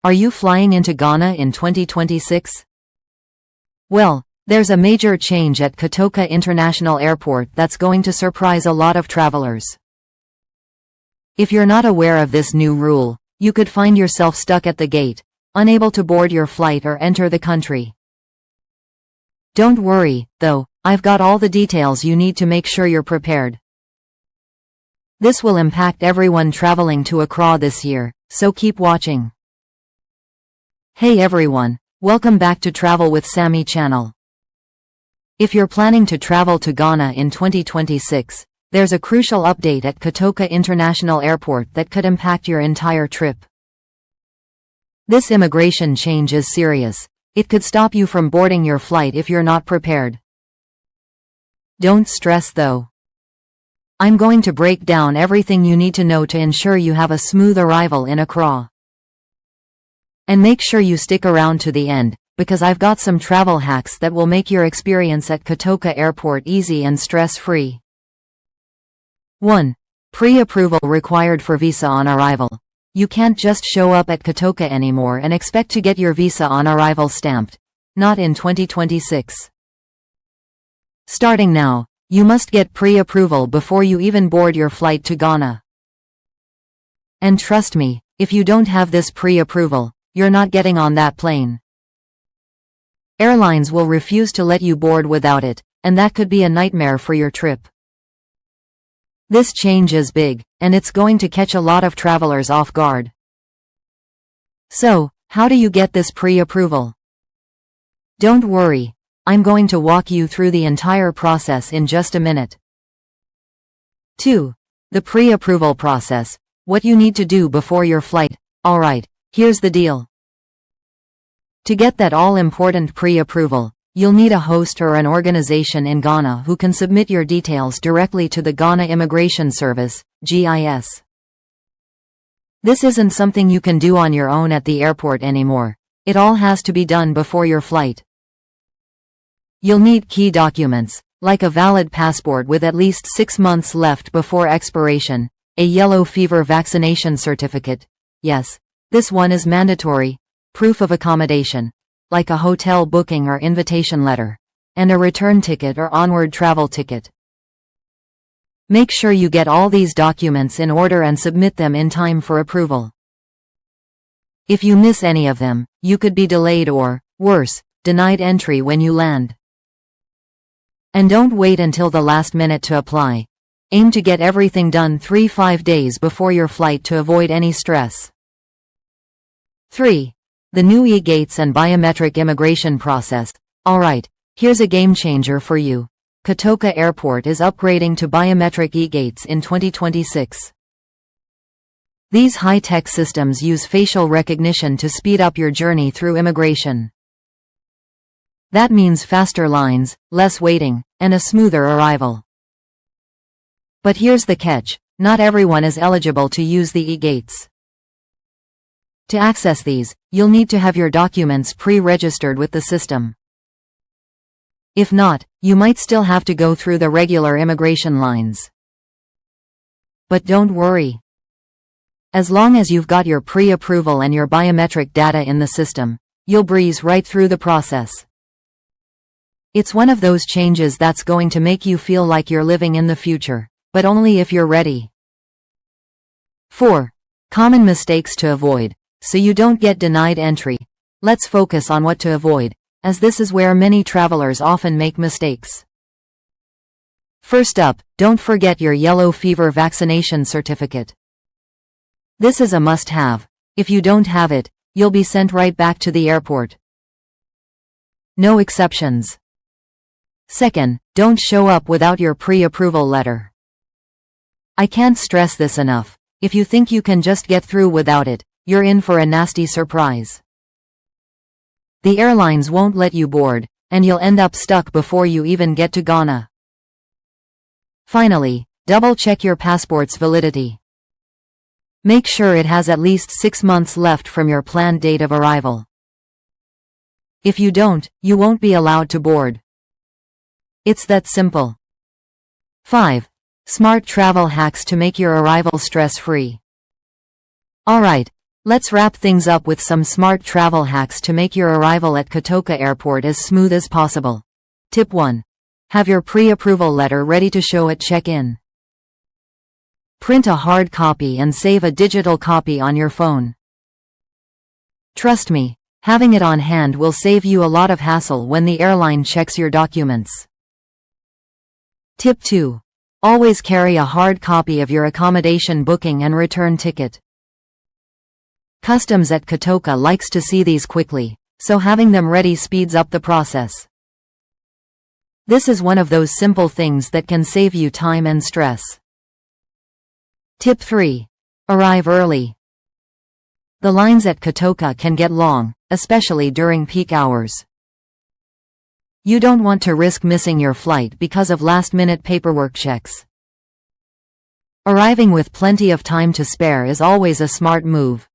Are you flying into Ghana in 2026? Well, there's a major change at Kotoka International Airport that's going to surprise a lot of travelers. If you're not aware of this new rule, you could find yourself stuck at the gate, unable to board your flight or enter the country. Don't worry, though, I've got all the details you need to make sure you're prepared. This will impact everyone traveling to Accra this year, so keep watching. Hey everyone, welcome back to Travel with Sammy channel. If you're planning to travel to Ghana in 2026, there's a crucial update at Kotoka International Airport that could impact your entire trip. This immigration change is serious. It could stop you from boarding your flight if you're not prepared. Don't stress though. I'm going to break down everything you need to know to ensure you have a smooth arrival in Accra. And make sure you stick around to the end, because I've got some travel hacks that will make your experience at Kotoka Airport easy and stress-free. 1. Pre-approval required for visa on arrival. You can't just show up at Kotoka anymore and expect to get your visa on arrival stamped. Not in 2026. Starting now, you must get pre-approval before you even board your flight to Ghana. And trust me, if you don't have this pre-approval, you're not getting on that plane. Airlines will refuse to let you board without it, and that could be a nightmare for your trip. This change is big, and it's going to catch a lot of travelers off guard. So, how do you get this pre-approval? Don't worry, I'm going to walk you through the entire process in just a minute. 2. The pre-approval process. What you need to do before your flight. Alright, here's the deal. To get that all-important pre-approval, you'll need a host or an organization in Ghana who can submit your details directly to the Ghana Immigration Service, GIS. This isn't something you can do on your own at the airport anymore. It all has to be done before your flight. You'll need key documents, like a valid passport with at least 6 months left before expiration, a yellow fever vaccination certificate. Yes, this one is mandatory, proof of accommodation, like a hotel booking or invitation letter, and a return ticket or onward travel ticket. Make sure you get all these documents in order and submit them in time for approval. If you miss any of them, you could be delayed or, worse, denied entry when you land. And don't wait until the last minute to apply. Aim to get everything done 3-5 days before your flight to avoid any stress. 3. The new e-gates and biometric immigration process. Alright, here's a game changer for you. Kotoka Airport is upgrading to biometric e-gates in 2026. These high-tech systems use facial recognition to speed up your journey through immigration. That means faster lines, less waiting, and a smoother arrival. But here's the catch, not everyone is eligible to use the e-gates. To access these, you'll need to have your documents pre-registered with the system. If not, you might still have to go through the regular immigration lines. But don't worry. As long as you've got your pre-approval and your biometric data in the system, you'll breeze right through the process. It's one of those changes that's going to make you feel like you're living in the future, but only if you're ready. 4. Common mistakes to avoid. So you don't get denied entry. Let's focus on what to avoid, as this is where many travelers often make mistakes. First up, don't forget your yellow fever vaccination certificate. This is a must-have. If you don't have it, you'll be sent right back to the airport. No exceptions. Second, don't show up without your pre-approval letter. I can't stress this enough. If you think you can just get through without it, you're in for a nasty surprise. The airlines won't let you board, and you'll end up stuck before you even get to Ghana. Finally, double-check your passport's validity. Make sure it has at least 6 months left from your planned date of arrival. If you don't, you won't be allowed to board. It's that simple. 5. Smart travel hacks to make your arrival stress-free. Alright, Let's wrap things up with some smart travel hacks to make your arrival at Kotoka Airport as smooth as possible. Tip 1. Have your pre-approval letter ready to show at check-in. Print a hard copy and save a digital copy on your phone. Trust me, having it on hand will save you a lot of hassle when the airline checks your documents. Tip 2. Always carry a hard copy of your accommodation booking and return ticket. Customs at Kotoka likes to see these quickly, so having them ready speeds up the process. This is one of those simple things that can save you time and stress. Tip 3. Arrive early. The lines at Kotoka can get long, especially during peak hours. You don't want to risk missing your flight because of last-minute paperwork checks. Arriving with plenty of time to spare is always a smart move.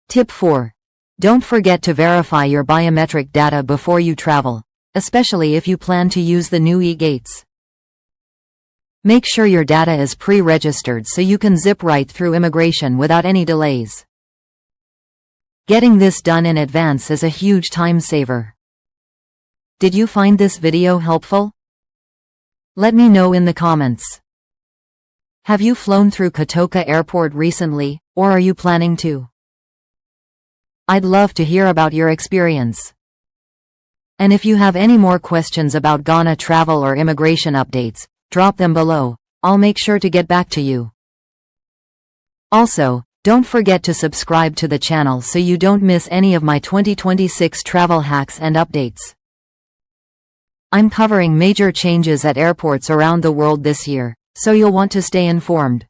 Tip 4. Don't forget to verify your biometric data before you travel, especially if you plan to use the new e-gates. Make sure your data is pre-registered so you can zip right through immigration without any delays. Getting this done in advance is a huge time saver. Did you find this video helpful? Let me know in the comments. Have you flown through Kotoka Airport recently, or are you planning to? I'd love to hear about your experience. And if you have any more questions about Ghana travel or immigration updates, drop them below. I'll make sure to get back to you. Also, don't forget to subscribe to the channel so you don't miss any of my 2026 travel hacks and updates. I'm covering major changes at airports around the world this year, so you'll want to stay informed.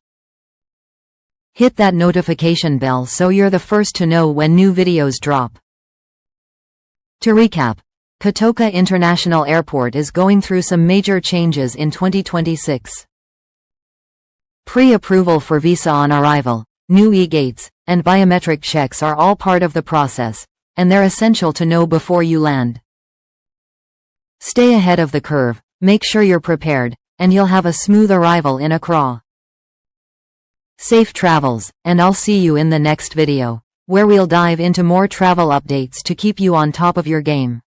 Hit that notification bell so you're the first to know when new videos drop. To recap, Kotoka International Airport is going through some major changes in 2026. Pre-approval for visa on arrival, new e-gates, and biometric checks are all part of the process, and they're essential to know before you land. Stay ahead of the curve, make sure you're prepared, and you'll have a smooth arrival in Accra. Safe travels, and I'll see you in the next video, where we'll dive into more travel updates to keep you on top of your game.